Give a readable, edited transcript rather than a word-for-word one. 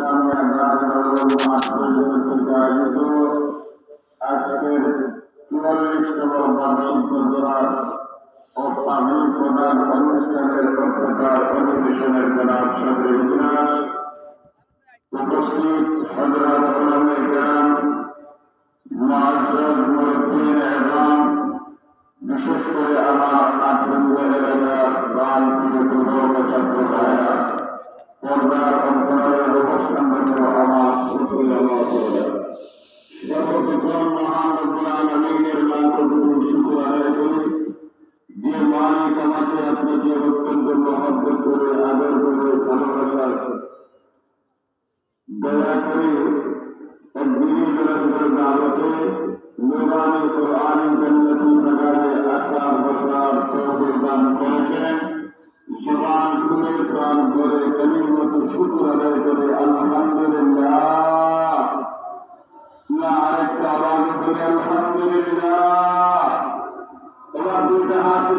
আজকের ৪৪তম বার্ষিক প্রধান ও পাবলিক প্রধান অনুষ্ঠানের পক্ষকার অধিবেশনের জনাব সদর ইজলাস উপস্থিত হযরত উলামায়ে কেরাম, মুআজ্জাজ মুরব্বিন এবং বিশেষ করে আমার আত্মীয় এলাকার প্রাণ প্রিয় যুবক ও ছাত্র ভাইয়েরা, পর্দার অন্তরালে অবস্থানরত আমার সুপ্রিয় মহোদয়, সর্বপ্রথম মহান রব্বুল আলামিনের লাখ কোটি শুকর আদায় করি, যে মালিক আমাকে আপনাকে অত্যন্ত মহব্বত করে আদর করে ভালোবাসার দয়া করে এক দিনের দাওয়াতে নুরানি কোরআন জান্নাতি বাগানে আসার বসার তৌফিক দান করেছেন। জবান খুলে প্রাণ ভরে কালিমাত শুকর আদায় করে আলহামদুলিল্লাহ, না আরেকটা আওয়াজ করে আলহামদুলিল্লাহ। এবার দুইটা হাত